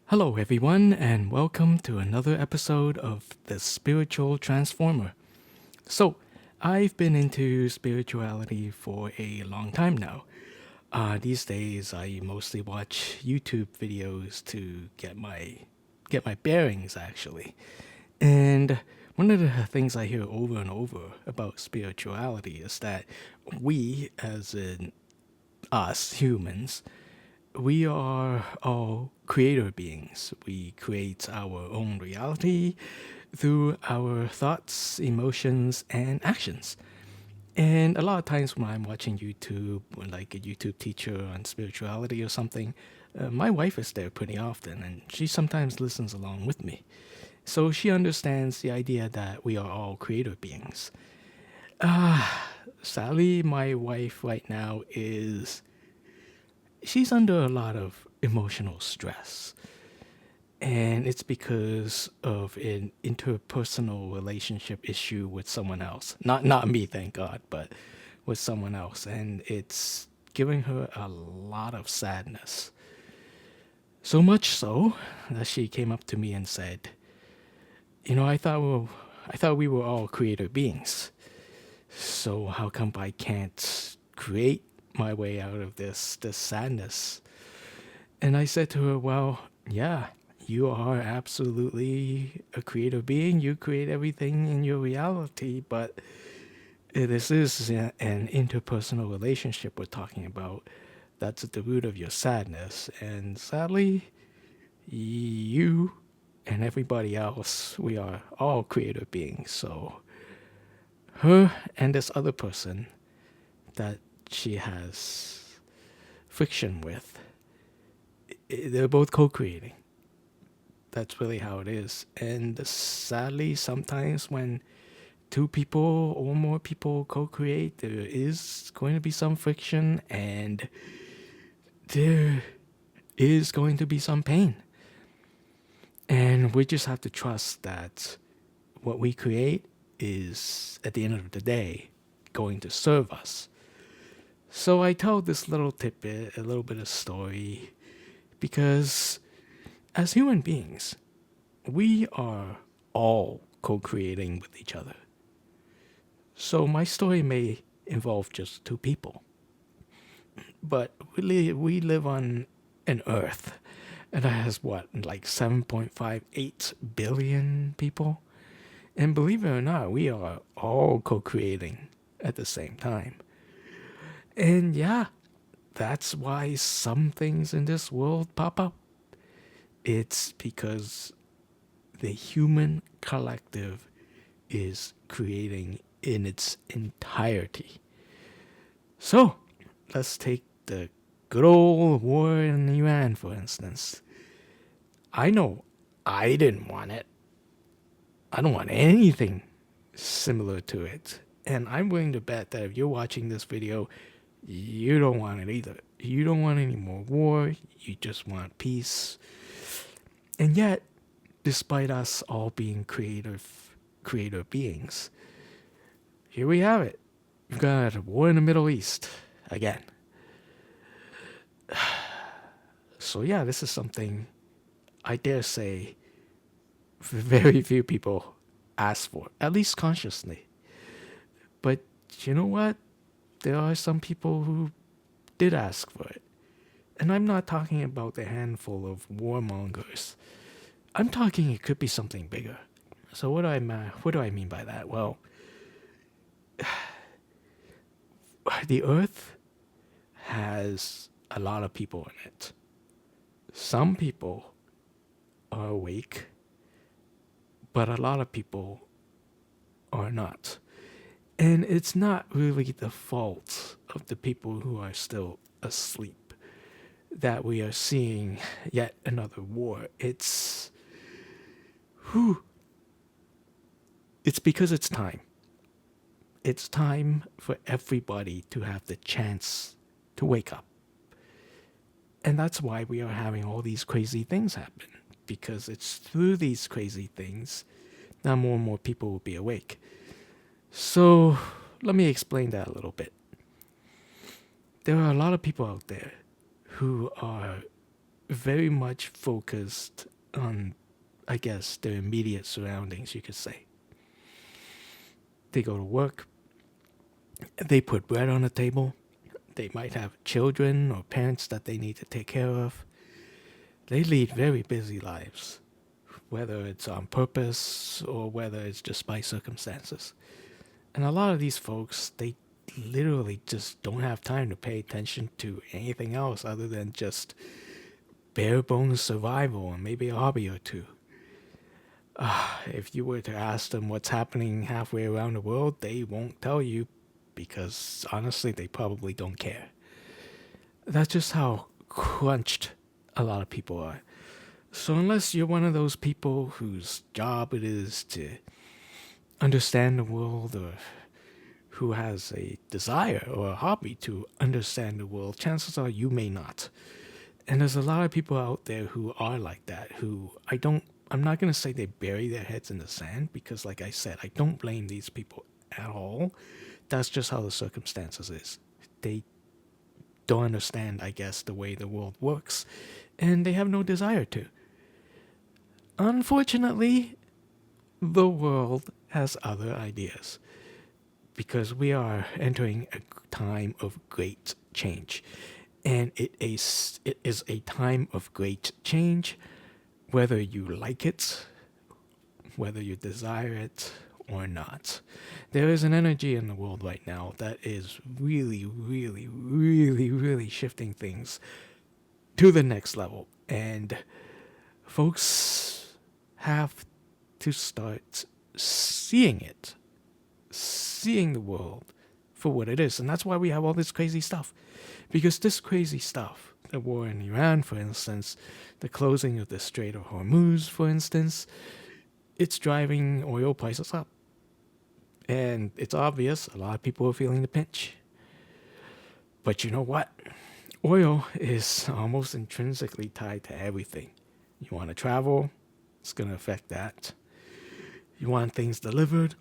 Hello, everyone, and welcome to another episode of The Spiritual Transformer. So, I've been into spirituality for a long time now. These days, I mostly watch YouTube videos to get my bearings, actually. And one of the things I hear over and over about spirituality is that we, as in us humans, we are all creator beings. We create our own reality through our thoughts, emotions, and actions. And a lot of times when I'm watching YouTube, when like a YouTube teacher on spirituality or something, my wife is there pretty often, and she sometimes listens along with me. So she understands the idea that we are all creator beings. Sadly, my wife right now she's under a lot of emotional stress. And it's because of an interpersonal relationship issue with someone else. Not me, thank God, but with someone else. And it's giving her a lot of sadness. So much so that she came up to me and said, I thought we were all creator beings. So how come I can't create my way out of this sadness? And I said to her, well, yeah, you are absolutely a creative being. You create everything in your reality, but this is an interpersonal relationship we're talking about. That's at the root of your sadness. And sadly, you and everybody else, we are all creative beings. So her and this other person that she has friction with, they're both co-creating. That's really how it is. And sadly, sometimes when two people or more people co-create, there is going to be some friction and there is going to be some pain. And we just have to trust that what we create is, at the end of the day, going to serve us. So I tell this little tidbit, a little bit of story, because as human beings, we are all co-creating with each other. So my story may involve just two people, but we live on an Earth, and that has what, like 7.58 billion people? And believe it or not, we are all co-creating at the same time. And yeah, that's why some things in this world pop up. It's because the human collective is creating in its entirety. So, let's take the good old war in Iran, for instance. I know I didn't want it. I don't want anything similar to it. And I'm willing to bet that if you're watching this video, you don't want it either. You don't want any more war. You just want peace. And yet, despite us all being creator beings, here we have it. We've got a war in the Middle East again. So yeah, this is something I dare say very few people ask for, at least consciously. But you know what? There are some people who did ask for it. And I'm not talking about the handful of warmongers. I'm talking it could be something bigger. So what do I mean by that? Well, the Earth has a lot of people in it. Some people are awake, but a lot of people are not. And it's not really the fault of the people who are still asleep that we are seeing yet another war. It's because it's time. It's time for everybody to have the chance to wake up. And that's why we are having all these crazy things happen. Because it's through these crazy things that more and more people will be awake. So let me explain that a little bit. There are a lot of people out there who are very much focused on, I guess, their immediate surroundings, you could say. They go to work, they put bread on the table, they might have children or parents that they need to take care of. They lead very busy lives, whether it's on purpose or whether it's just by circumstances. And a lot of these folks, they literally just don't have time to pay attention to anything else other than just bare bones survival and maybe a hobby or two. If you were to ask them what's happening halfway around the world, they won't tell you because honestly, they probably don't care. That's just how crunched a lot of people are. So, unless you're one of those people whose job it is to understand the world, or who has a desire or a hobby to understand the world, chances are you may not. And there's a lot of people out there who are like that, who I'm not going to say they bury their heads in the sand because, like I said, I don't blame these people at all. That's just how the circumstances is. They don't understand, I guess, the way the world works, and they have no desire to. Unfortunately, the world has other ideas because we are entering a time of great change. And it is a time of great change, whether you like it, whether you desire it or not. There is an energy in the world right now that is really, really, really, really shifting things to the next level. And folks have to start seeing it, seeing the world for what it is. And that's why we have all this crazy stuff. Because this crazy stuff, the war in Iran, for instance, the closing of the Strait of Hormuz, for instance, it's driving oil prices up. And it's obvious a lot of people are feeling the pinch. But you know what? Oil is almost intrinsically tied to everything. You want to travel, it's going to affect that. You want things delivered,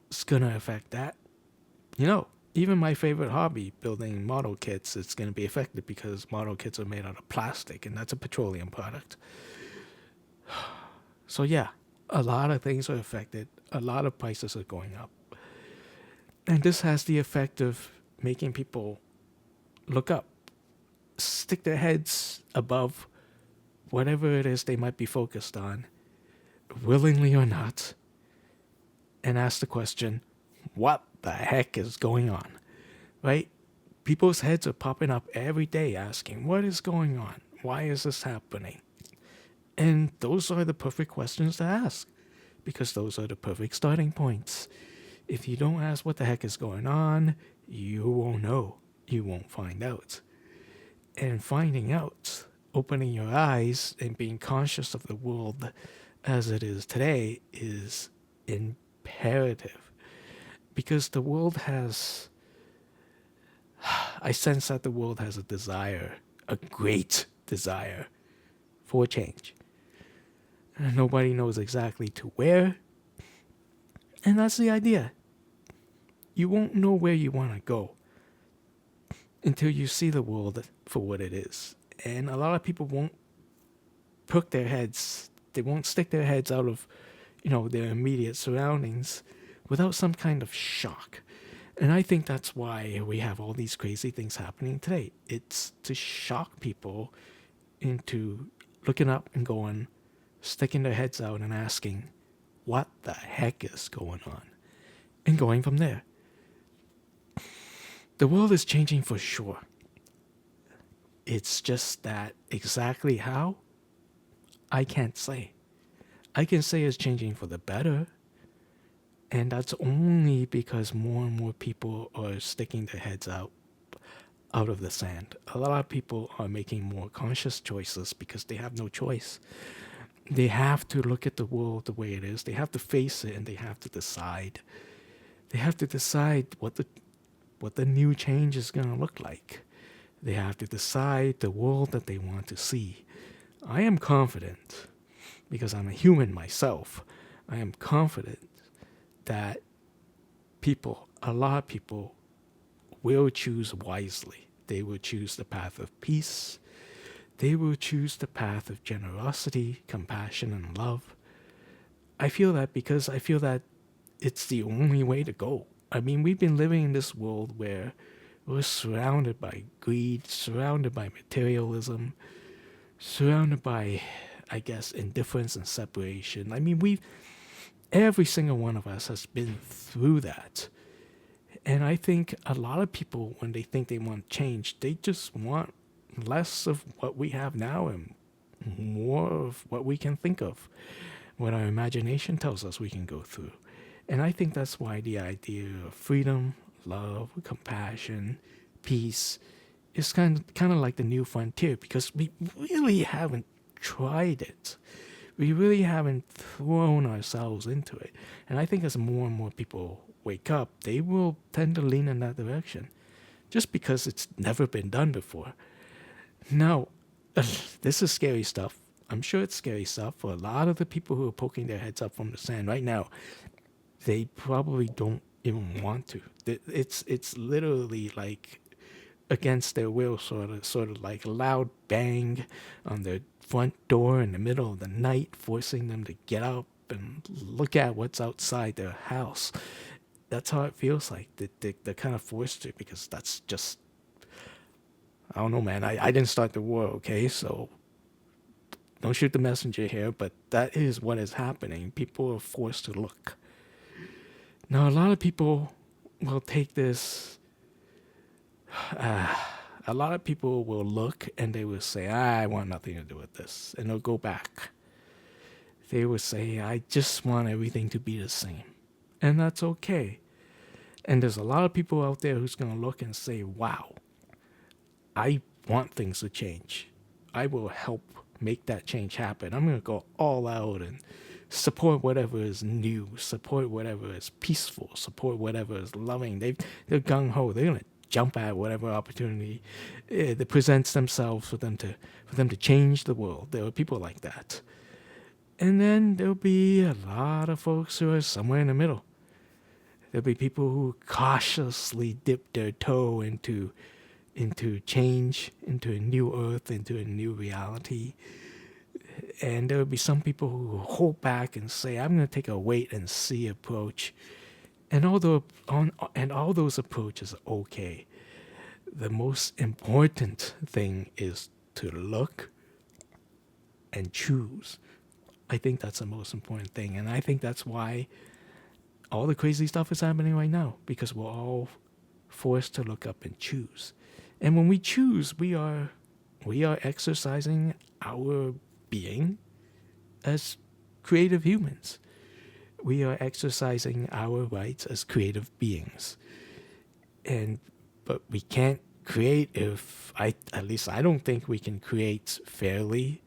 it's going to affect that. Even my favorite hobby, building model kits, it's going to be affected because model kits are made out of plastic, and that's a petroleum product. So yeah, a lot of things are affected. A lot of prices are going up. And this has the effect of making people look up, stick their heads above whatever it is they might be focused on, willingly or not, and ask the question, what the heck is going on? Right? People's heads are popping up every day asking, what is going on? Why is this happening? And those are the perfect questions to ask, because those are the perfect starting points. If you don't ask what the heck is going on, you won't know. You won't find out. And finding out, opening your eyes and being conscious of the world as it is today is imperative. Because the world has, I sense that the world has a desire, a great desire for change. And nobody knows exactly to where. And that's the idea. You won't know where you want to go until you see the world for what it is. And a lot of people won't poke their heads, they won't stick their heads out of, their immediate surroundings without some kind of shock. And I think that's why we have all these crazy things happening today. It's to shock people into looking up and going, sticking their heads out and asking, what the heck is going on? And going from there. The world is changing for sure. It's just that exactly how, I can't say. I can say it's changing for the better. And that's only because more and more people are sticking their heads out of the sand. A lot of people are making more conscious choices because they have no choice. They have to look at the world the way it is. They have to face it, and they have to decide. They have to decide what the new change is going to look like. They have to decide the world that they want to see. I am confident, because I'm a human myself, I am confident that a lot of people, will choose wisely. They will choose the path of peace. they will choose the path of generosity, compassion, and love. I feel that because I feel that it's the only way to go. I mean, we've been living in this world where we're surrounded by greed, surrounded by materialism, surrounded by, I guess, indifference and separation. I mean, every single one of us has been through that. And I think a lot of people, when they think they want change, they just want less of what we have now and more of what we can think of, what our imagination tells us we can go through. And I think that's why the idea of freedom, love, compassion, peace is kind of like the new frontier, because we really haven't tried it. We really haven't thrown ourselves into it. And I think as more and more people wake up, they will tend to lean in that direction, just because it's never been done before. Now, this is scary stuff. I'm sure it's scary stuff for a lot of the people who are poking their heads up from the sand right now. They probably don't even want to. It's literally like against their will, sort of like a loud bang on their front door in the middle of the night, forcing them to get up and look at what's outside their house. That's how it feels like. They're kind of forced to, because that's just, I don't know, man. I didn't start the war, okay? So don't shoot the messenger here, but that is what is happening. People are forced to look. Now, a lot of people will take this, a lot of people will look and they will say, I want nothing to do with this. And they'll go back. They will say, I just want everything to be the same. And that's okay. And there's a lot of people out there who's going to look and say, wow, I want things to change. I will help make that change happen. I'm going to go all out and support whatever is new, support whatever is peaceful, support whatever is loving. They're gung-ho. They're going to jump at whatever opportunity that presents themselves for them to change the world. There are people like that. And then there'll be a lot of folks who are somewhere in the middle. There'll be people who cautiously dip their toe into change, into a new earth, into a new reality. And there will be some people who hold back and say, I'm going to take a wait and see approach. And all those approaches are okay. The most important thing is to look and choose. I think that's the most important thing. And I think that's why all the crazy stuff is happening right now, because we're all forced to look up and choose. And when we choose, we are exercising our being as creative humans. We are exercising our rights as creative beings. But we can't create at least I don't think we can create fairly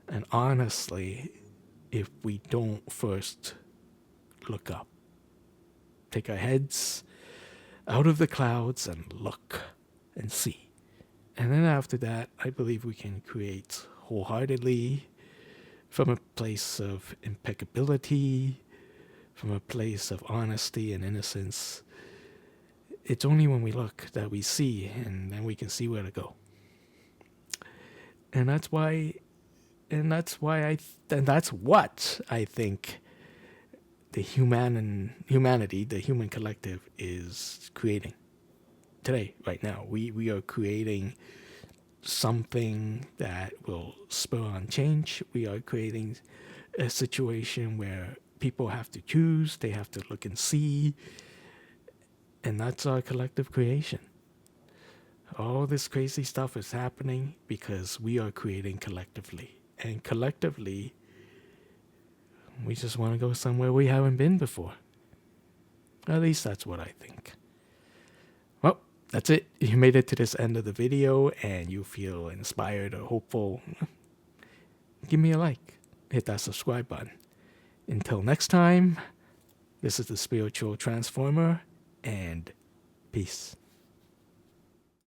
and honestly if we don't first look up. Take our heads out of the clouds and look and see. And then after that, I believe we can create wholeheartedly from a place of impeccability, from a place of honesty and innocence. It's only when we look that we see, and then we can see where to go. And that's what I think the humanity, the human collective, is creating today, right now. We are creating something that will spur on change. We are creating a situation where people have to choose, they have to look and see, and that's our collective creation. All this crazy stuff is happening because we are creating collectively. And collectively, we just want to go somewhere we haven't been before. At least that's what I think. Well, that's it. You made it to this end of the video and you feel inspired or hopeful. Give me a like. Hit that subscribe button. Until next time, this is the Spiritual Transformer, and peace.